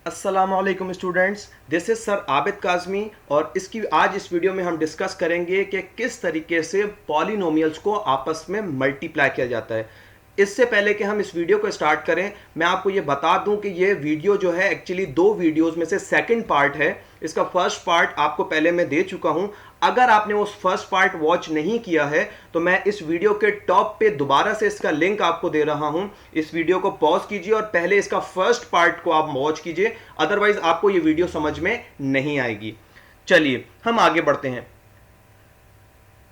अस्सलामुअलैकुम students, this is sir Abid Kazmi और आज इस वीडियो में हम डिस्कस करेंगे कि किस तरीके से पॉलिनोमियल्स को आपस में मल्टीप्लाई किया जाता है। इससे पहले कि हम इस वीडियो को स्टार्ट करें, मैं आपको ये बता दूं कि ये वीडियो जो है एक्चुअली दो वीडियोस में से सेकंड पार्ट है। इसका फर्स्ट पार्ट आपको पहले मैं दे चुका हूं। अगर आपने वो फर्स्ट पार्ट वॉच नहीं किया है तो मैं इस वीडियो के टॉप पे दोबारा से इसका लिंक आपको दे रहा हूं। इस वीडियो को पॉज कीजिए और पहले इसका फर्स्ट पार्ट को आप वॉच कीजिए, अदरवाइज आपको ये वीडियो समझ में नहीं आएगी। चलिए हम आगे बढ़ते हैं।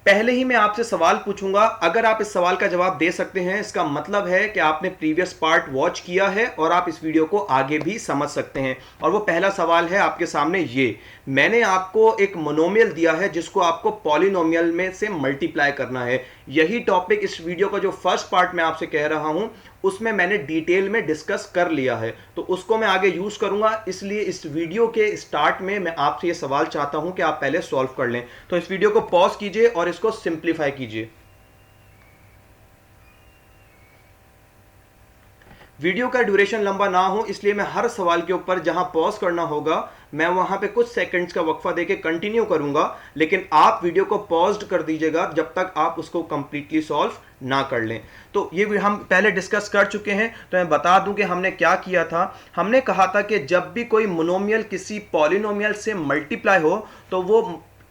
पहले ही मैं आपसे सवाल पूछूंगा, अगर आप इस सवाल का जवाब दे सकते हैं इसका मतलब है कि आपने प्रीवियस पार्ट वॉच किया है और आप इस वीडियो को आगे भी समझ सकते हैं। और वो पहला सवाल है आपके सामने, ये मैंने आपको एक मोनोमियल दिया है जिसको आपको पॉलिनोमियल में से मल्टीप्लाई करना है। यही टॉपिक इस वीडियो का जो फर्स्ट पार्ट मैं आपसे कह रहा हूं उसमें मैंने डिटेल में डिस्कस कर लिया है, तो उसको मैं आगे यूज करूंगा। इसलिए इस वीडियो के स्टार्ट में मैं आपसे ये सवाल चाहता हूं कि आप पहले सॉल्व कर लें। तो इस वीडियो को पॉज कीजिए और इसको सिंप्लीफाई कीजिए। वीडियो का ड्यूरेशन लंबा ना हो इसलिए मैं हर सवाल के ऊपर जहां पॉज करना होगा मैं वहां पे कुछ सेकंड्स का वक्फा देके कंटिन्यू करूंगा, लेकिन आप वीडियो को पॉज कर दीजिएगा जब तक आप उसको कंप्लीटली सॉल्व ना कर लें। तो ये हम पहले डिस्कस कर चुके हैं, तो मैं बता दूं कि हमने क्या किया था। हमने कहा था कि जब भी कोई मोनोमियल किसी पॉलिनोमियल से मल्टीप्लाई हो तो वो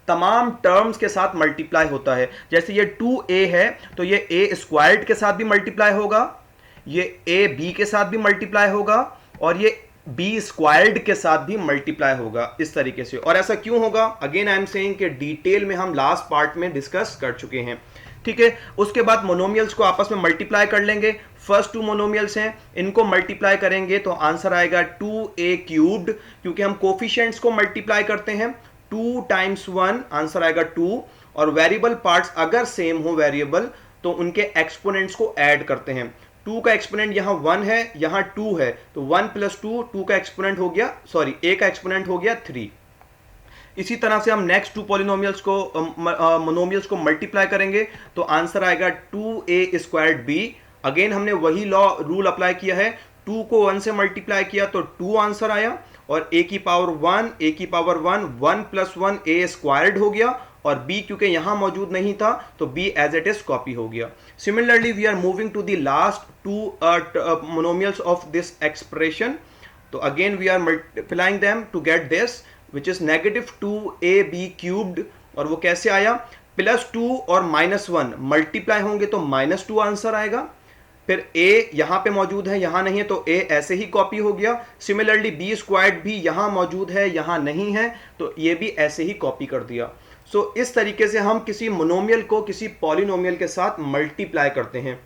तमाम टर्म्स के साथ मल्टीप्लाई होता है। जैसे ये 2a है तो ये a स्क्वायर्ड के साथ भी मल्टीप्लाई होगा, ये a b के साथ भी मल्टीप्लाई होगा और ये b स्क्वायर्ड के साथ भी मल्टीप्लाई होगा, इस तरीके से। और ऐसा क्यों होगा, अगेन आई एम सेइंग कि डिटेल में हम लास्ट पार्ट में डिस्कस कर चुके हैं। ठीक है, उसके बाद मोनोमियल्स को आपस में मल्टीप्लाई कर लेंगे। फर्स्ट टू मोनोमियल्स हैं, इनको मल्टीप्लाई करेंगे तो आंसर आएगा 2a क्यूब्ड, क्योंकि हम कोफिशिएंट्स को मल्टीप्लाई करते हैं। 2 टाइम्स 1 आंसर आएगा 2, और वेरिएबल पार्ट्स अगर सेम हो वेरिएबल तो उनके एक्सपोनेंट्स को ऐड करते हैं। 2 का एक्सपोनेंट यहां 1 है, यहां 2 है, तो 1 प्लस 2 का एक्सपोनेंट हो गया, सॉरी a का एक्सपोनेंट हो गया 3। इसी तरह से हम नेक्स्ट टू पॉलिनोमियल्स को मोनोमियल्स को मल्टीप्लाई करेंगे तो आंसर आएगा 2a स्क्वायर्ड b। अगेन हमने वही लॉ रूल अप्लाई किया है, 2 को 1 से मल्टीप्लाई किया तो 2 आंसर आया, और a की पावर 1 a की पावर 1 1 प्लस 1 a स्क्वायर्ड हो गया, और b क्योंकि यहां मौजूद नहीं था तो b as it is copy हो गया। Similarly we are moving to the last two monomials of this expression. तो again we are multiplying them to get this which is negative 2ab cubed, और वो कैसे आया, प्लस 2 और minus 1 multiply होंगे तो माइनस 2 आंसर आएगा। फिर a यहां पे मौजूद है, यहां नहीं है, तो a ऐसे ही कॉपी हो गया। सिमिलरली b स्क्वायर्ड भी यहां मौजूद है, यहां नहीं है, तो ये भी ऐसे ही कॉपी कर दिया। सो इस तरीके से हम किसी मोनोमियल को किसी पॉलिनोमियल के साथ मल्टीप्लाई करते हैं।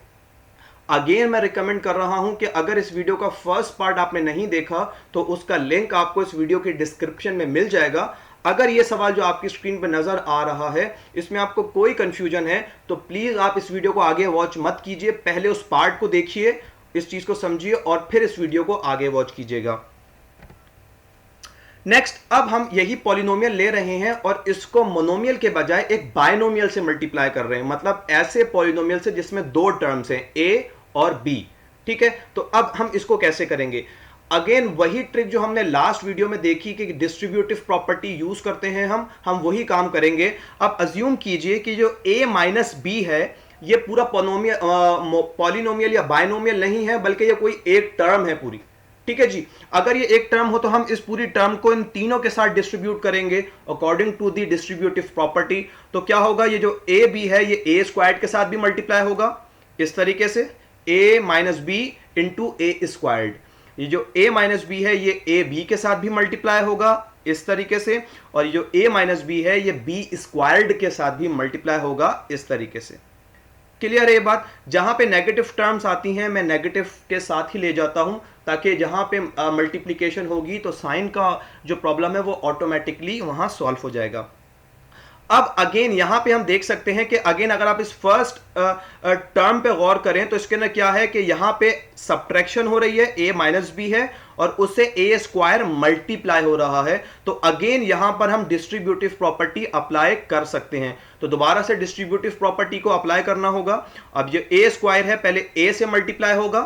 अगेन मैं रिकमेंड कर रहा हूं कि अगर इस वीडियो का फर्स्ट पार्ट आपने नहीं देखा तो उसका लिंक आपको इस वीडियो के डिस्क्रिप्शन में मिल जाएगा। अगर ये सवाल जो आपकी स्क्रीन पर नजर आ रहा है इसमें आपको कोई कंफ्यूजन है तो प्लीज आप इस वीडियो को आगे वॉच मत कीजिए, पहले उस पार्ट को देखिए, इस चीज को समझिए और फिर इस वीडियो को आगे वॉच कीजिएगा। नेक्स्ट, अब हम यही पॉलिनोमियल ले रहे हैं और इसको मोनोमियल के बजाय एक बायनोमियल से मल्टीप्लाई कर रहे हैं, मतलब ऐसे पॉलिनोमियल से जिसमें दो टर्म्स हैं a और b। ठीक है, तो अब हम इसको कैसे करेंगे। अगेन वही ट्रिक जो हमने लास्ट वीडियो में देखी कि डिस्ट्रीब्यूटिव प्रॉपर्टी यूज करते हैं हम वही काम करेंगे। अब अज्यूम कीजिए कि जो a माइनस बी है ये पूरा पॉलिनोमियल या बायनोमियल नहीं है, बल्कि ये कोई एक टर्म है पूरी। ठीक है जी, अगर ये एक टर्म हो तो हम इस पूरी टर्म को इन तीनों के साथ डिस्ट्रीब्यूट करेंगे according to the distributive property. तो क्या होगा, ये जो ए बी है ये ए स्क्वायर्ड के साथ भी मल्टीप्लाई होगा, इस तरीके से a minus B into A squared. ये जो a माइनस बी है ये ए बी के साथ भी मल्टीप्लाई होगा इस तरीके से, और ये जो a माइनस बी है ये b स्क्वायर्ड के साथ भी मल्टीप्लाई होगा इस तरीके से। क्लियर है ये बात। जहां पे नेगेटिव टर्म्स आती हैं मैं नेगेटिव के साथ ही ले जाता हूं, ताकि जहां पे मल्टीप्लिकेशन होगी तो साइन का जो प्रॉब्लम है वो ऑटोमेटिकली वहां सॉल्व हो जाएगा। अब अगेन यहां पे हम देख सकते हैं कि अगेन अगर आप इस फर्स्ट टर्म पे गौर करें तो इसके अंदर क्या है कि यहां पे सब्ट्रैक्शन हो रही है, a माइनस बी है और उससे a स्क्वायर मल्टीप्लाई हो रहा है। तो अगेन यहां पर हम डिस्ट्रीब्यूटिव प्रॉपर्टी अप्लाई कर सकते हैं। तो दोबारा से डिस्ट्रीब्यूटिव प्रॉपर्टी को अप्लाई करना होगा। अब ये a स्क्वायर है, पहले a से मल्टीप्लाई होगा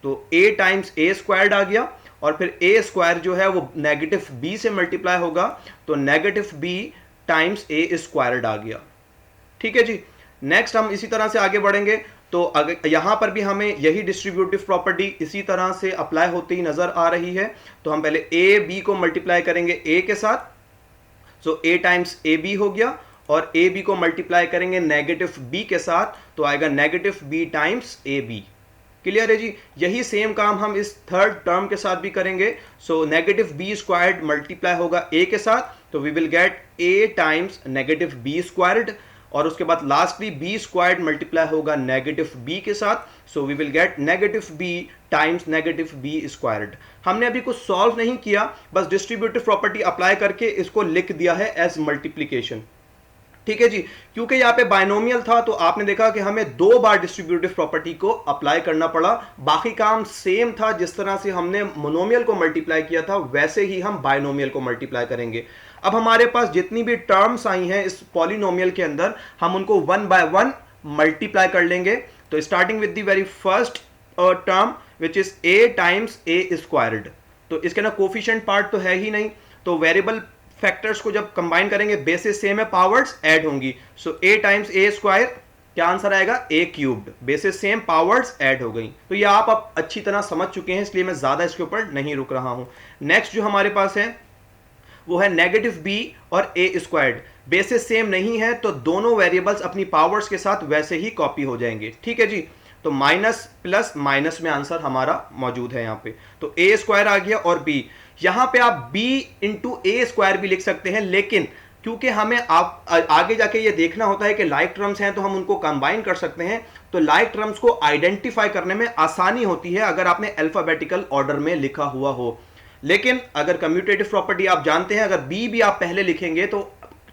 तो a टाइम्स a स्क्वायर्ड आ गया, और फिर ए स्क्वायर जो है वो नेगेटिव बी से मल्टीप्लाई होगा, तो नेगेटिव बी टाइम्स ए स्क्वायर्ड आ गया। ठीक है जी। नेक्स्ट हम इसी तरह से आगे बढ़ेंगे, तो अगर यहां पर भी हमें यही डिस्ट्रीब्यूटिव प्रॉपर्टी इसी तरह से अप्लाई होती ही नजर आ रही है। तो हम पहले ए बी को मल्टीप्लाई करेंगे ए के साथ, सो ए टाइम्स ए बी हो गया, और ए बी को मल्टीप्लाई करेंगे नेगेटिव बी के साथ, तो आएगा negative B times A B. Clear है जी। यही सेम काम हम इस थर्ड टर्म के साथ भी करेंगे। So negative B squared multiply होगा ए के साथ, तो we will get A times negative B squared, और उसके बाद लास्टली बी स्क्वायर्ड मल्टीप्लाई होगा नेगेटिव बी के साथ, so we will get negative B times negative B squared. हमने अभी कुछ सॉल्व नहीं किया, बस डिस्ट्रीब्यूटिव प्रॉपर्टी अप्लाई करके इसको लिख दिया है एज मल्टीप्लीकेशन। ठीक है जी। क्योंकि यहाँ पे बाइनोमियल था तो आपने देखा कि हमें 2 बार डिस्ट्रीब्यूटिव प्रॉपर्टी को अप्लाई करना पड़ा। बाकी काम सेम था, जिस तरह से हमने मोनोमियल को मल्टीप्लाई किया था वैसे ही हम बाइनोमियल को मल्टीप्लाई करेंगे। अब हमारे पास जितनी भी टर्म्स आई हैं इस पॉलिनोमियल के अंदर, हम उनको 1 बाय 1 मल्टीप्लाई कर लेंगे। तो starting with the very first term which is a times A squared, तो इसके ना कोफिशिएंट पार्ट तो है ही नहीं, तो वेरिएबल फैक्टर्स को जब कंबाइन करेंगे बेसिस सेम है, पावर्स ऐड होंगी। So A times A square, क्या आंसर आएगा, A cubed. Basis same, powers add हो गई। तो ये आप अब अच्छी तरह समझ चुके हैं, इसलिए मैं ज्यादा इसके ऊपर नहीं रुक रहा हूं। नेक्स्ट जो हमारे पास है वो है नेगेटिव बी और ए स्क्वायर्ड। बेसिस सेम नहीं है तो दोनों वेरिएबल्स अपनी पावर्स के साथ वैसे ही कॉपी हो जाएंगे। ठीक है जी। तो माइनस प्लस माइनस में आंसर हमारा मौजूद है यहाँ पे। तो ए स्क्वायर आ गया और बी, यहां पे आप b इंटू ए स्क्वायर भी लिख सकते हैं, लेकिन क्योंकि हमें आप आगे जाके ये देखना होता है कि लाइक टर्म्स हैं तो हम उनको कंबाइन कर सकते हैं, तो लाइक टर्म्स को आइडेंटिफाई करने में आसानी होती है अगर आपने अल्फाबेटिकल ऑर्डर में लिखा हुआ हो। लेकिन अगर कम्यूटेटिव प्रॉपर्टी आप जानते हैं, अगर b भी आप पहले लिखेंगे तो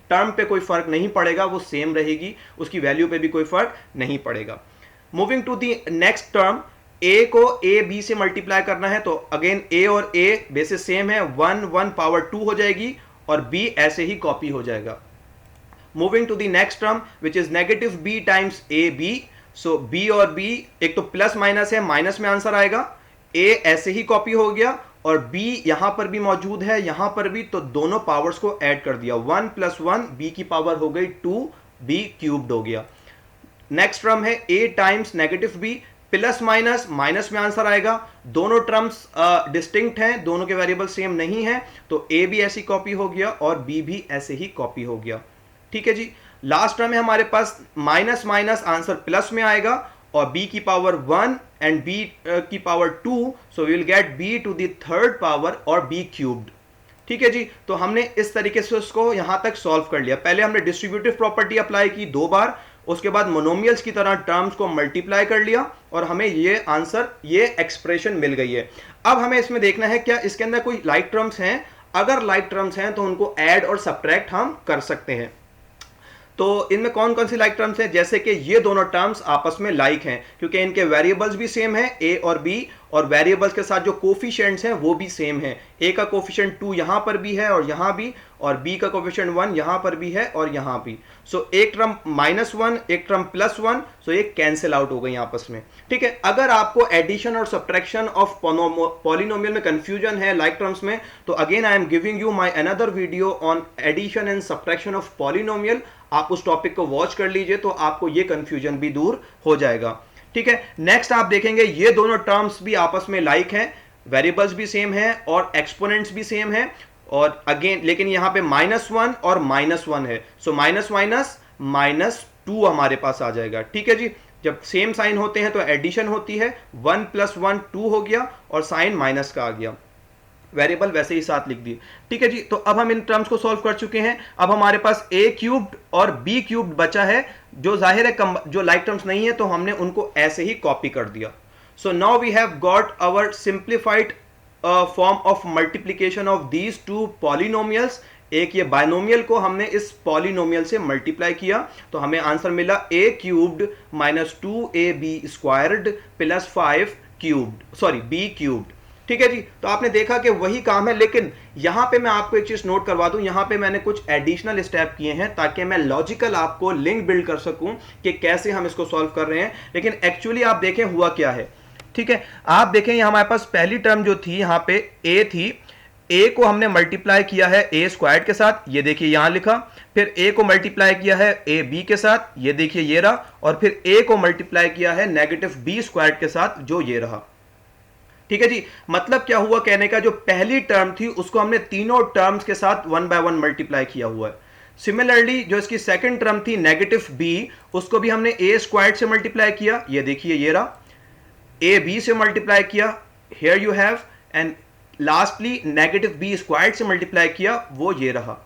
टर्म पे कोई फर्क नहीं पड़ेगा, वो सेम रहेगी, उसकी वैल्यू पे भी कोई फर्क नहीं पड़ेगा। Moving to the next term, a को a b से मल्टीप्लाई करना है, तो अगेन a और a बेसिस सेम है, 1 1 पावर 2 हो जाएगी और b ऐसे ही कॉपी हो जाएगा। Moving to the next term which is negative b times A B, so b और b एक तो प्लस माइनस है, माइनस में आंसर आएगा, a ऐसे ही कॉपी हो गया और b यहां पर भी मौजूद है, यहां पर भी, तो दोनों पावर्स को ऐड कर दिया, 1 + 1 b की पावर हो गई 2, b क्यूब्ड हो गया। नेक्स्ट टर्म है a times negative b, plus minus, minus में आंसर आएगा। दोनों टर्म्स डिस्टिंक्ट हैं, दोनों के वेरिएबल सेम नहीं है, तो a भी ऐसी कॉपी हो गया और b भी ऐसे ही कॉपी हो गया। ठीक है जी। लास्ट टर्म है हमारे पास माइनस माइनस, आंसर प्लस में आएगा और b की पावर 1 एंड b की power 2, so we will get b to the third power और b क्यूब्ड। ठीक है जी। तो हमने इस तरीके से उसको यहां तक सॉल्व कर लिया। पहले हमने डिस्ट्रीब्यूटिव प्रॉपर्टी अप्लाई की 2 बार, उसके बाद मोनोमियल्स की तरह टर्म्स को मल्टीप्लाई कर लिया और हमें ये आंसर, ये एक्सप्रेशन मिल गई है। अब हमें इसमें देखना है क्या इसके अंदर कोई लाइक टर्म्स हैं। अगर लाइक टर्म्स हैं तो उनको ऐड और सब्ट्रैक्ट हम कर सकते हैं। तो इनमें कौन कौन सी लाइक टर्म्स हैं, जैसे कि ये दोनों टर्म्स आपस में लाइक हैं क्योंकि इनके वेरिएबल्स भी सेम है a और b, और वेरिएबल्स के साथ जो कोफिशिएंट्स हैं वो भी सेम है। a का कोफिशिएंट 2 यहां पर भी है और यहां भी, और b का कोफिशिएंट 1 यहां पर भी है और यहां भी। सो एक टर्म -1, एक टर्म +1, सो ये कैंसिल आउट हो गई आपस में। ठीक है। अगर आपको एडिशन और सब्ट्रैक्शन ऑफ पॉलिनोमियल में कंफ्यूजन है लाइक टर्म्स में, तो again I am giving you my another video on addition and subtraction of polynomial. आप उस टॉपिक को वॉच कर लीजिए तो आपको ये कंफ्यूजन भी दूर हो जाएगा। ठीक है। नेक्स्ट आप देखेंगे ये दोनों टर्म्स भी आपस में लाइक हैं, वेरिएबल्स भी सेम है और एक्सपोनेंट्स भी सेम है, और अगेन लेकिन यहां पे -1 और -1 है, सो माइनस माइनस -2 हमारे पास आ जाएगा। ठीक है जी। जब सेम साइन होते हैं तो एडिशन होती है, 1 + 1 2 हो गया और साइन माइनस का आ गया, वेरिएबल वैसे ही साथ लिख दिए। ठीक है जी। तो अब हम इन टर्म्स को सॉल्व कर चुके हैं। अब हमारे पास a क्यूब्ड और b क्यूब्ड बचा है, जो जाहिर है जो लाइक टर्म्स नहीं है तो हमने उनको ऐसे ही कॉपी कर दिया। So now we have got our simplified form of multiplication of these 2 polynomials. एक ये बाइनोमियल को हमने इस पॉलिनोमियल से मल्टीप्लाई किया तो हमें आंसर मिला a cubed -2ab² + 5 cubed, sorry b cubed. ठीक है जी। तो आपने देखा कि वही काम है, लेकिन यहां पे मैं आपको एक चीज नोट करवा दूं, यहां पे मैंने कुछ एडिशनल स्टेप किए हैं ताकि मैं लॉजिकल आपको लिंक बिल्ड कर सकूं कि कैसे हम इसको सॉल्व कर रहे हैं। लेकिन एक्चुअली आप देखें हुआ क्या है, ठीक है, आप देखें यहाँ हमारे पास पहली टर्म जो थी यहाँ पे a थी, a को हमने मल्टीप्लाई किया है a स्क्वायर्ड के साथ, ये देखिए यहां लिखा, फिर a को मल्टीप्लाई किया है a b के साथ, ये देखिए ये रहा, और फिर a को मल्टीप्लाई किया है नेगेटिव b स्क्वायर्ड के साथ, जो ये रहा। ठीक है जी, मतलब क्या हुआ कहने का, जो पहली टर्म थी उसको हमने तीनों टर्म्स के साथ 1 बाय 1 मल्टीप्लाई किया हुआ है। सिमिलरली जो इसकी सेकंड टर्म थी नेगेटिव b, उसको भी हमने a स्क्वायर्ड से मल्टीप्लाई किया, ये देखिए ये रहा, a b से मल्टीप्लाई किया, here you have, and lastly negative b squared से मल्टीप्लाई किया, वो ये रहा।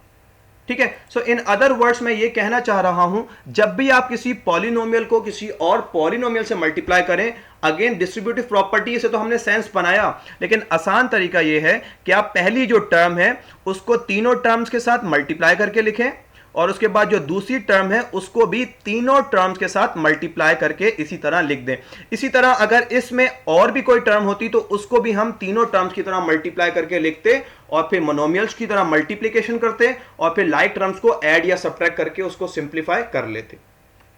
ठीक है, सो इन अदर वर्ड्स मैं ये कहना चाह रहा हूं, जब भी आप किसी पॉलिनोमियल को किसी और पॉलिनोमियल से मल्टीप्लाई करें, अगेन डिस्ट्रीब्यूटिव प्रॉपर्टी से तो हमने सेंस बनाया, लेकिन आसान तरीका ये है कि आप पहली जो टर्म है उसको तीनों टर्म्स के साथ मल्टीप्लाई करके लिखें, और उसके बाद जो दूसरी टर्म है उसको भी तीनों टर्म्स के साथ मल्टीप्लाई करके इसी तरह लिख दें। इसी तरह अगर इसमें और भी कोई टर्म होती तो उसको भी हम तीनों टर्म्स की तरह मल्टीप्लाई करके लिखते, और फिर मोनोमियल्स की तरह मल्टीप्लिकेशन करते, और फिर लाइक टर्म्स को ऐड या सब्ट्रैक्ट करके उसको सिंप्लीफाई कर लेते।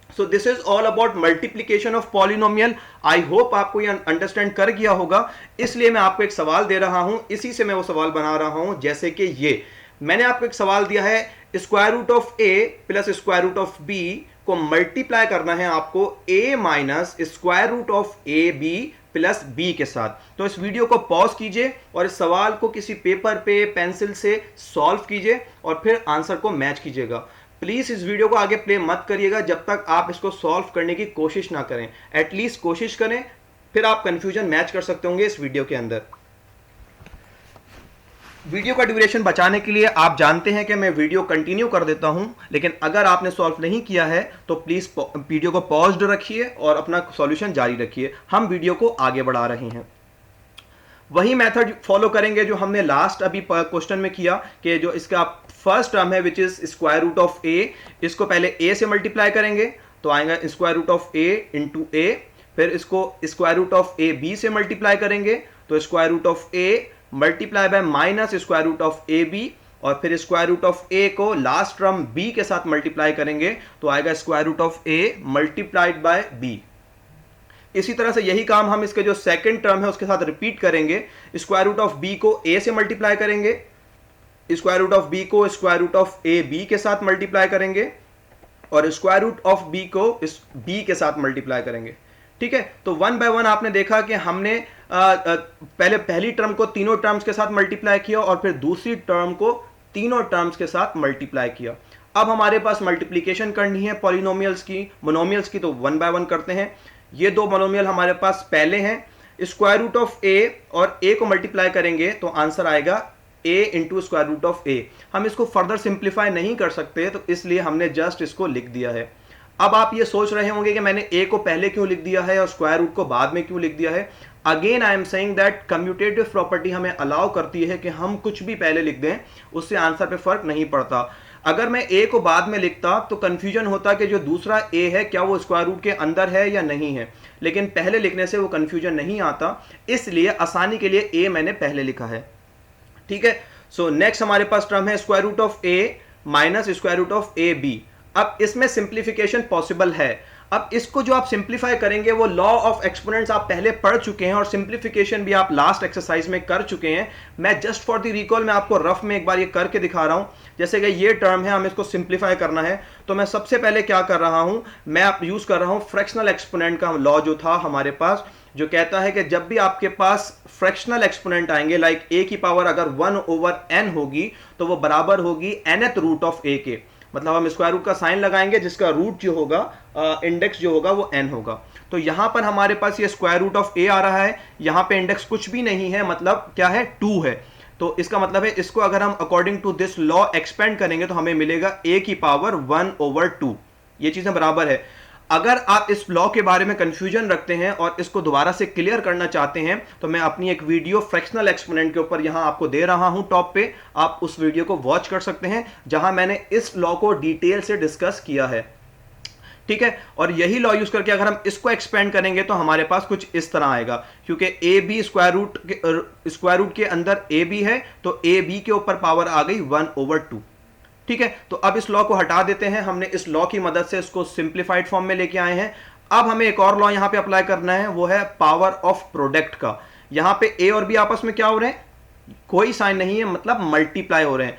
So this is all about multiplication of polynomial. I hope आपको ये अंडरस्टैंड कर गया होगा, इसलिए मैं आपको एक सवाल दे रहा हूं, इसी से मैं वो सवाल बना रहा हूं, जैसे कि ये मैंने आपको एक सवाल दिया है, square root of a plus square root of b को मल्टीप्लाई करना है आपको a minus square root of A B plus b के साथ। तो इस वीडियो को पॉज कीजिए और इस सवाल को किसी पेपर पे पेंसिल से सॉल्व कीजिए और फिर आंसर को मैच कीजिएगा। प्लीज इस वीडियो को आगे प्ले मत करिएगा जब तक आप इसको सॉल्व करने की कोशिश ना करें, एटलीस्ट कोशिश करें, फिर आप कंफ्यूजन मैच कर सकते होंगे इस वीडियो के अंदर। वीडियो का ड्यूरेशन बचाने के लिए आप जानते हैं कि मैं वीडियो कंटिन्यू कर देता हूं, लेकिन अगर आपने सॉल्व नहीं किया है तो प्लीज वीडियो को पॉज्ड रखिए और अपना सॉल्यूशन जारी रखिए। हम वीडियो को आगे बढ़ा रहे हैं, वही मेथड फॉलो करेंगे जो हमने लास्ट अभी क्वेश्चन में किया, कि जो इसका फर्स्ट टर्म है which is square root of A, इसको पहले a से मल्टीप्लाई करेंगे तो आएगा square root of a into a, फिर इसको square root of A B से मल्टीप्लाई करेंगे तो square root of a multiply by minus square root of A B, और फिर स्क्वायर रूट ऑफ a को लास्ट टर्म b के साथ मल्टीप्लाई करेंगे तो आएगा square root of a multiplied by b। इसी तरह से यही काम हम इसके जो सेकंड टर्म है उसके साथ रिपीट करेंगे। स्क्वायर रूट ऑफ b को a से मल्टीप्लाई करेंगे, स्क्वायर रूट ऑफ b को square root of a b के साथ मल्टीप्लाई करेंगे, और स्क्वायर रूट ऑफ b को इस b के साथ मल्टीप्लाई करेंगे। ठीक है, तो वन बाय वन आपने देखा कि हमने पहले पहली टर्म को तीनों टर्म्स के साथ मल्टीप्लाई किया और फिर दूसरी टर्म को तीनों टर्म्स के साथ मल्टीप्लाई किया। अब हमारे पास मल्टीप्लिकेशन करनी है पॉलिनोमियल्स की, मोनोमियल्स की, तो वन बाय वन करते हैं। ये दो मोनोमियल हमारे पास पहले हैं, स्क्वायर रूट ऑफ a और a को मल्टीप्लाई करेंगे तो आंसर आएगा a into square root of a। हम इसको फर्दर सिंप्लीफाई नहीं कर सकते, तो इसलिए हमने जस्ट इसको लिख दिया है। अब आप ये सोच रहे होंगे कि मैंने a को पहले क्यों लिख दिया है और स्क्वायर रूट को बाद में क्यों लिख दिया है। Again I am saying that commutative property हमें अलाउ करती है कि हम कुछ भी पहले लिख दें, उससे आंसर पे फर्क नहीं पड़ता। अगर मैं a को बाद में लिखता तो कंफ्यूजन होता कि जो दूसरा a है क्या वो स्क्वायर रूट के अंदर है या नहीं है, लेकिन पहले लिखने से वो कंफ्यूजन नहीं आता, इसलिए आसानी के लिए a मैंने पहले लिखा है। ठीक है, सो नेक्स्ट हमारे पास टर्म है square root of a minus square root of A B. अब इसमें सिंप्लीफिकेशन पॉसिबल है। अब इसको जो आप सिंप्लीफाई करेंगे वो लॉ ऑफ एक्सपोनेंट्स आप पहले पढ़ चुके हैं और सिंप्लीफिकेशन भी आप लास्ट एक्सरसाइज में कर चुके हैं। मैं जस्ट फॉर द रिकॉल मैं आपको रफ में एक बार ये करके दिखा रहा हूं। जैसे कि ये टर्म है, हमें इसको सिंप्लीफाई करना है, तो मैं सबसे पहले क्या कर रहा हूं, मैं आप यूज कर रहा हूं फ्रैक्शनल एक्सपोनेंट का लॉ जो था हमारे पास, जो कहता है कि जब भी आपके पास फ्रैक्शनल एक्सपोनेंट आएंगे, लाइक a की पावर अगर 1 ओवर n होगी तो वो बराबर होगी nth रूट ऑफ a के। मतलब हम स्क्वायर रूट का साइन लगाएंगे जिसका रूट जो होगा, इंडेक्स जो होगा वो n होगा। तो यहां पर हमारे पास ये स्क्वायर रूट ऑफ a आ रहा है, यहां पे इंडेक्स कुछ भी नहीं है, मतलब क्या है 2 है। तो इसका मतलब है इसको अगर हम according to this law expand करेंगे तो हमें मिलेगा a की पावर 1 ओवर 2। ये चीजें बराबर है। अगर आप इस लॉ के बारे में कंफ्यूजन रखते हैं और इसको दोबारा से क्लियर करना चाहते हैं तो मैं अपनी एक वीडियो फ्रैक्शनल एक्सपोनेंट के ऊपर यहां आपको दे रहा हूं टॉप पे, आप उस वीडियो को वॉच कर सकते हैं जहां मैंने इस लॉ को डिटेल से डिस्कस किया है। ठीक है, और यही लॉ यूज करके अगर हम इसको एक्सपेंड करेंगे तो हमारे पास कुछ इस तरह आएगा, क्योंकि ए बी स्क्वायर रूट के अंदर ए बी है तो ए बी के ऊपर पावर आ गई 1 ओवर 2। ठीक है, तो अब इस लॉ को हटा देते हैं, हमने इस लॉ की मदद से इसको सिंप्लीफाइड फॉर्म में लेके आए हैं। अब हमें एक और लॉ यहां पे अप्लाई करना है, वो है पावर ऑफ प्रोडक्ट का। यहां पे ए और बी आपस में क्या हो रहे हैं, कोई साइन नहीं है, मतलब मल्टीप्लाई हो रहे हैं।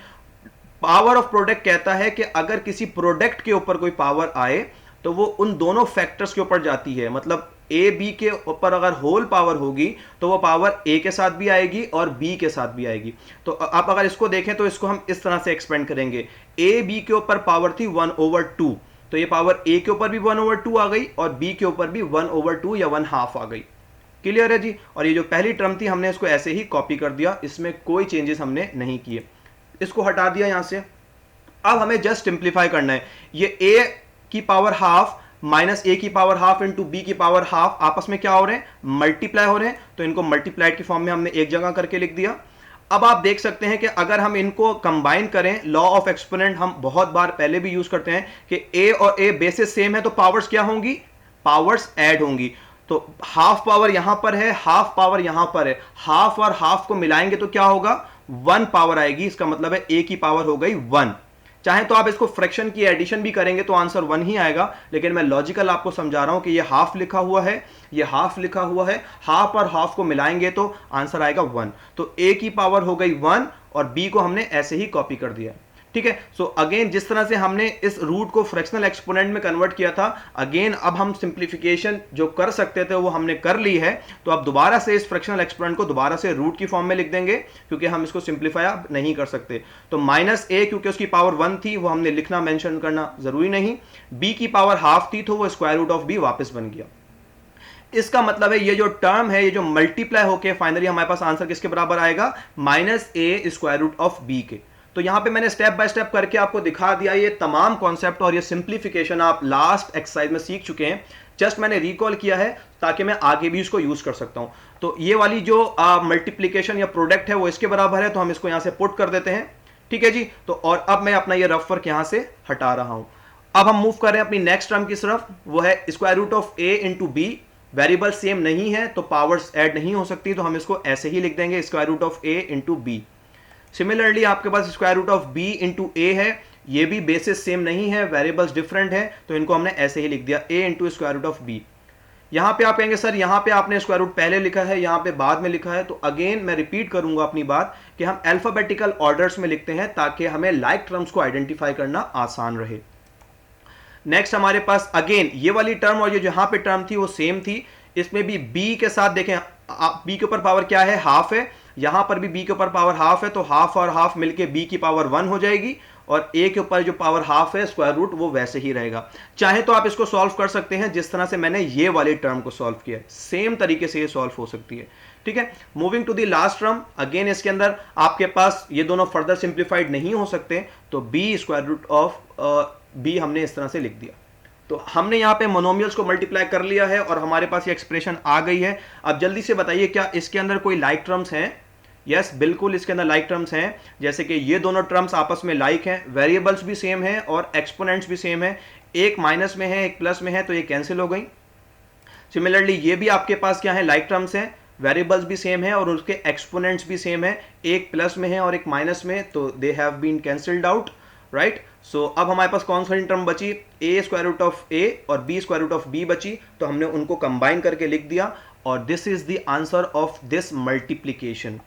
पावर ऑफ प्रोडक्ट कहता है कि अगर किसी प्रोडक्ट के ऊपर कोई पावर आए तो वो उन दोनों फैक्टर्स के ऊपर जाती है। मतलब ए बी के ऊपर अगर होल पावर होगी तो वो पावर ए के साथ भी आएगी और बी के साथ भी आएगी। तो आप अगर इसको देखें तो इसको हम इस तरह से एक्सपेंड करेंगे, ए बी के ऊपर पावर थी 1/2, तो ये पावर ए के ऊपर भी 1/2 आ गई और बी के ऊपर भी 1/2 या 1/2 आ गई। क्लियर है जी। और ये जो पहली टर्म थी हमने इसको ऐसे ही कॉपी कर दिया, इसमें कोई चेंजेस हमने नहीं किए, इसको हटा दिया यहां से। अब हमें जस्ट सिंप्लीफाई करना है, ये a की पावर हाफ माइनस ए की पावर हाफ इंटू बी की पावर हाफ आपस में क्या हो रहे हैं, मल्टीप्लाई हो रहे हैं, तो इनको मल्टीप्लाइड की फॉर्म में हमने एक जगह करके लिख दिया। अब आप देख सकते हैं कि अगर हम इनको कंबाइन करें, लॉ ऑफ एक्सपोनेंट हम बहुत बार पहले भी यूज करते हैं कि ए और ए बेसिस सेम है तो पावर्स क्या होंगी, पावर्स ऐड होंगी। तो हाफ पावर यहां पर है, हाफ पावर यहां पर है, हाफ और हाफ को मिलाएंगे तो क्या होगा, 1 पावर आएगी। इसका मतलब है ए की पावर हो गई 1। चाहे तो आप इसको फ्रैक्शन की एडिशन भी करेंगे तो आंसर 1 ही आएगा, लेकिन मैं लॉजिकल आपको समझा रहा हूं कि ये हाफ लिखा हुआ है, ये हाफ लिखा हुआ है, हाफ और हाफ को मिलाएंगे तो आंसर आएगा 1। तो ए की पावर हो गई 1 और बी को हमने ऐसे ही कॉपी कर दिया। ठीक है। सो अगेन जिस तरह से हमने इस रूट को फ्रैक्शनल एक्सपोनेंट में कन्वर्ट किया था, अगेन अब हम सिंप्लीफिकेशन जो कर सकते थे वो हमने कर ली है। तो अब दोबारा से इस फ्रैक्शनल एक्सपोनेंट को दोबारा से रूट की फॉर्म में लिख देंगे, क्योंकि हम इसको सिंप्लीफाई अब नहीं कर सकते। तो माइनस ए क्योंकि उसकी पावर 1 थी वो हमने लिखना मेंशन करना जरूरी नहीं, बी की पावर हाफ थी तो वो स्क्वायर रूट ऑफ बी वापस बन गया। इसका मतलब है ये जो टर्म है, ये जो मल्टीप्लाई होके फाइनली हमारे पास आंसर किसके बराबर आएगा, minus A square root of B के। तो यहां पे मैंने स्टेप बाय स्टेप करके आपको दिखा दिया ये तमाम कॉन्सेप्ट, और ये सिंप्लीफिकेशन आप लास्ट एक्सरसाइज में सीख चुके हैं। जस्ट मैंने रिकॉल किया है ताकि मैं आगे भी इसको यूज कर सकता हूं। तो ये वाली जो मल्टीप्लीकेशन या प्रोडक्ट है वो इसके बराबर है, तो हम इसको यहां से पुट कर देते हैं। ठीक है जी। तो और अब मैं अपना ये रफ वर्क यहां से हटा रहा हूं। अब हम मूव कर रहे हैं अपनी नेक्स्ट टर्म की तरफ, वो है square root of A into B. Variable same नहीं है तो पावर्स ऐड नहीं हो सकती, तो हम इसको ऐसे ही लिख देंगे, square root of A into B. Similarly आपके पास square root of B into A है, ये भी बेसिस सेम नहीं है, वेरिएबल्स डिफरेंट है, तो इनको हमने ऐसे ही लिख दिया, A into square root of B. यहां पे आप कहेंगे सर यहां पे आपने स्क्वायर रूट पहले लिखा है, यहां पे बाद में लिखा है। तो अगेन मैं रिपीट करूंगा अपनी बात कि हम अल्फाबेटिकल ऑर्डर्स में लिखते हैं ताकि हमें लाइक टर्म्स को आइडेंटिफाई करना आसान रहे। नेक्स्ट हमारे पास अगेन ये वाली टर्म और ये जहां पे टर्म थी वो सेम थी, इसमें भी बी के साथ देखें, बी के ऊपर पावर क्या है, हाफ है, यहां पर भी बी के ऊपर पावर हाफ है, तो हाफ और हाफ मिलके बी की पावर 1 हो जाएगी, और ए के ऊपर जो पावर हाफ है स्क्वायर रूट वो वैसे ही रहेगा। चाहे तो आप इसको सॉल्व कर सकते हैं जिस तरह से मैंने ये वाली टर्म को सॉल्व किया, सेम तरीके से ये सॉल्व हो सकती है। ठीक है। Moving to the last term, again इसके अंदर आपके पास ये दोनों फर्दर सिंप्लीफाइड नहीं हो सकते, तो B square root of B हमने इस तरह से लिख दिया। तो हमने यहां पे मोनोमियल्स को मल्टीप्लाई कर लिया है और हमारे पास ये एक्सप्रेशन आ गई है। अब जल्दी से बताइए क्या इसके अंदर कोई लाइक टर्म्स हैं? यस, बिल्कुल इसके अंदर लाइक टर्म्स हैं, जैसे कि ये दोनों टर्म्स आपस में लाइक हैं, वेरिएबल्स भी सेम हैं और एक्सपोनेंट्स भी सेम है। एक माइनस में है एक प्लस में है तो ये कैंसिल हो गई। सिमिलरली ये भी आपके पास क्या है, लाइक टर्म्स हैं, वेरिएबल्स भी सेम है और उसके एक्सपोनेंट्स भी सेम है, एक प्लस में है और एक माइनस में, तो they have been cancelled out, right. So अब हमारे पास कौन सी टर्म बची, a square root of a और b square root of b बची, तो हमने उनको कंबाइन करके लिख दिया और this is the answer of this multiplication.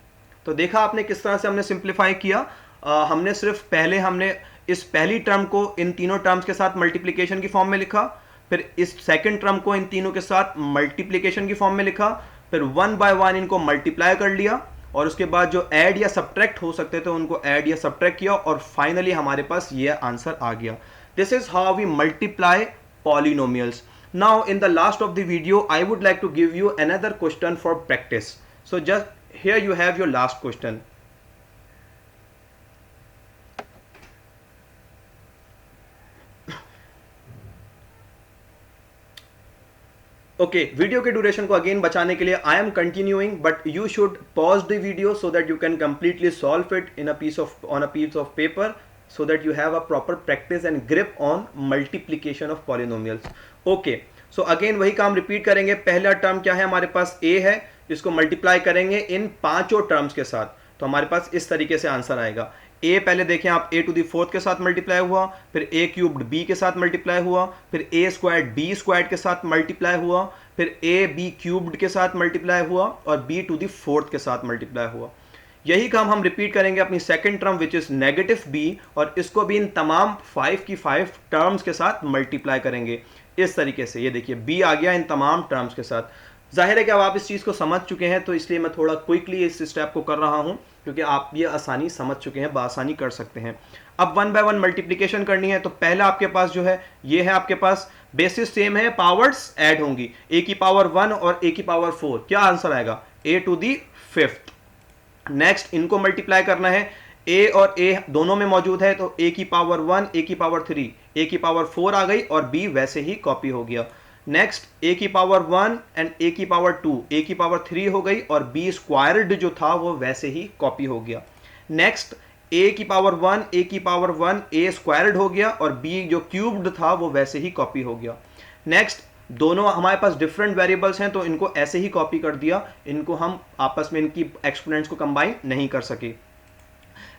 तो देखा आपने किस तरह से हमने सिंप्लीफाई किया। हमने सिर्फ पहले हमने इस पहली टर्म को इन तीनों टर्म्स के साथ मल्टीप्लीकेशन की फॉर्म में लिखा, फिर इस सेकंड टर्म को इन तीनों के साथ मल्टीप्लीकेशन की फॉर्म में लिखा, फिर 1 बाय 1 इनको मल्टीप्लाई कर लिया और उसके बाद जो ऐड या सब्ट्रैक्ट हो सकते थे उनको ऐड या सब्ट्रैक्ट किया और फाइनली हमारे पास ये आंसर आ गया। This is how we multiply polynomials. Now in the last of the video I would like to give you another question for practice. So just here you have your last question. Okay, video के duration को again बचाने के लिए I am continuing, but you should pause the video so that you can completely solve it in on a piece of paper, so that you have a proper practice and grip on multiplication of polynomials. Okay, so again वही काम repeat करेंगे। पहला term क्या है हमारे पास, a है, इसको multiply करेंगे इन पांचों टर्म्स के साथ। तो हमारे पास इस तरीके से आंसर आएगा। ए पहले देखें आप, ए टू द फोर्थ के साथ मल्टीप्लाई हुआ, फिर ए क्यूब्ड बी के साथ मल्टीप्लाई हुआ, फिर ए स्क्वायर्ड बी स्क्वायर्ड के साथ मल्टीप्लाई हुआ, फिर ए बी क्यूब्ड के साथ मल्टीप्लाई हुआ और बी टू द फोर्थ के साथ मल्टीप्लाई हुआ। यही काम हम रिपीट करेंगे अपनी second term which is negative B, और इसको भी इन तमाम 5 की 5 टर्म्स के साथ मल्टीप्लाई करेंगे इस तरीके से। ये देखिए बी आ गया इन तमाम टर्म्स के साथ। जाहिर है कि अब आप इस चीज़ को समझ चुके हैं, तो इसलिए मैं थोड़ा क्विकली इस स्टेप को कर रहा हूं, क्योंकि आप ये आसानी समझ चुके हैं, बासानी कर सकते हैं। अब 1 बाय 1 मल्टीप्लिकेशन करनी है, तो पहला आपके पास जो है ये है, आपके पास बेसिस सेम है, पावर्स ऐड होंगी, ए की पावर 1 और ए की पावर 4। क्या आंसर आएगा? ए टू दी 5th। नेक्स्ट इनको मल्टीप्लाई करना है, ए और ए दोनों में मौजूद है, तो ए की पावर 1, ए की पावर 3, ए की पावर 4 आ गई और बी वैसे ही कॉपी हो गया। नेक्स्ट ए की पावर 1 एंड ए की पावर 2, ए की पावर 3 हो गई और बी स्क्वायर्ड जो था वो वैसे ही कॉपी हो गया। नेक्स्ट ए की पावर 1, ए की पावर 1, ए स्क्वायर्ड हो गया और बी जो क्यूब्ड था वो वैसे ही कॉपी हो गया। नेक्स्ट दोनों हमारे पास डिफरेंट वेरिएबल्स हैं, तो इनको ऐसे ही कॉपी कर दिया, इनको हम आपस में इनकी एक्सपोनेंट्स को कंबाइन नहीं कर सके।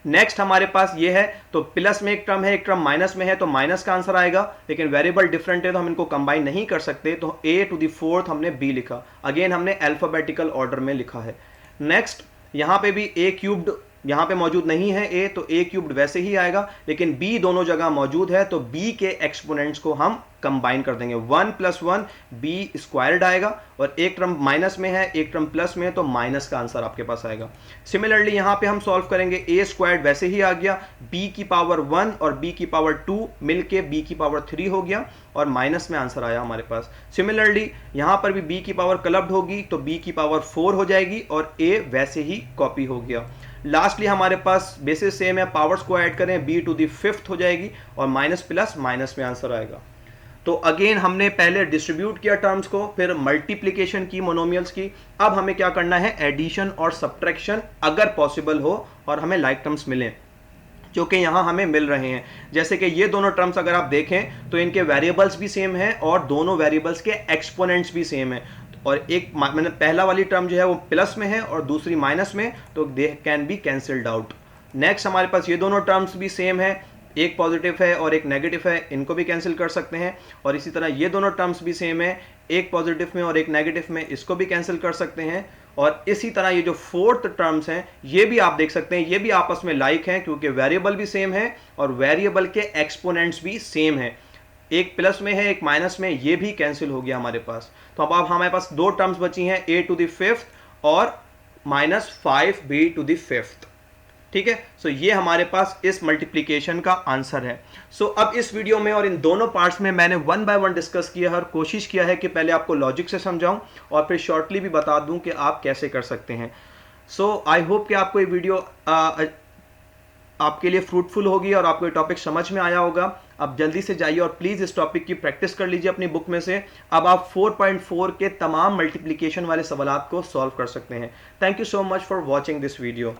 नेक्स्ट हमारे पास ये है, तो प्लस में एक टर्म है, एक टर्म माइनस में है, तो माइनस का आंसर आएगा, लेकिन वेरिएबल डिफरेंट है तो हम इनको कंबाइन नहीं कर सकते, तो ए टू द 4th हमने बी लिखा। अगेन हमने अल्फाबेटिकल ऑर्डर में लिखा है। नेक्स्ट यहां पे भी ए क्यूब्ड यहां पे मौजूद नहीं है ए, तो ए क्यूब्ड वैसे ही आएगा, लेकिन बी दोनों जगह मौजूद है, तो बी के एक्सपोनेंट्स को हम कंबाइन कर देंगे। 1 + 1 बी स्क्वायर्ड आएगा, और एक टर्म माइनस में है, एक टर्म प्लस में है, तो माइनस का आंसर आपके पास आएगा। सिमिलरली यहां पे हम सॉल्व करेंगे, ए स्क्वायर्ड वैसे ही आ गया, बी की पावर 1 और बी की पावर 2 मिलके बी की पावर 3 हो गया और माइनस में आंसर आया हमारे पास। सिमिलरली यहां पर भी बी की पावर क्लब्ड होगी, तो बी की पावर 4 हो जाएगी और ए वैसे ही कॉपी हो गया। लास्टली हमारे पास बेसिस सेम है, पावर्स को ऐड करें, बी टू द 5th हो जाएगी और माइनस प्लस माइनस में आंसर आएगा। तो अगेन हमने पहले डिस्ट्रीब्यूट किया टर्म्स को, फिर मल्टीप्लिकेशन की मोनोमियल्स की। अब हमें क्या करना है? एडिशन और सब्ट्रैक्शन अगर पॉसिबल हो और हमें लाइक टर्म्स मिलें, जो कि यहाँ हमें मिल रहे हैं। जैसे कि ये दोनों टर्म्स अगर आप देखें तो इनके वेरिएबल्स भी सेम हैं और दोनों वेरिएबल्स के एक्सपोनेंट्स भी सेम है, और एक मैंने पहला वाली टर्म जो है वो प्लस में है और दूसरी माइनस में, तो they can be cancelled out. Next हमारे पास ये दोनों टर्म्स भी सेम है, एक पॉजिटिव है और एक नेगेटिव है, इनको भी कैंसिल कर सकते हैं। और इसी तरह ये दोनों टर्म्स भी सेम है, एक पॉजिटिव में और एक नेगेटिव में, इसको भी कैंसिल कर सकते हैं। और इसी तरह ये जो 4th टर्म्स हैं ये भी आप देख सकते हैं, ये भी आपस में लाइक हैं, क्योंकि वेरिएबल भी सेम है और वेरिएबल के एक्सपोनेंट्स भी सेम है। एक प्लस में है, एक माइनस में, ये भी कैंसिल हो गया हमारे पास। तो अब हमारे पास दो टर्म्स बची हैं, ए टू द 5th और -5 बी टू द 5th। ठीक है, सो ये हमारे पास इस मल्टीप्लिकेशन का आंसर है। सो अब इस वीडियो में और इन दोनों पार्ट्स में मैंने 1 बाय 1 डिस्कस किया है और कोशिश किया है कि पहले आपको लॉजिक से समझाऊं और फिर शॉर्टली भी बता दूं कि आप कैसे कर सकते हैं। सो आई होप कि आपको ये वीडियो आपके लिए फ्रूटफुल होगी और आपको ये टॉपिक समझ में आया होगा। अब जल्दी से जाइए और प्लीज़ इस टॉपिक की प्रैक्टिस कर लीजिए अपनी बुक में से। अब आप 4.4 के तमाम मल्टीप्लिकेशन वाले सवालात को सॉल्व कर सकते हैं। Thank you so much for watching this video.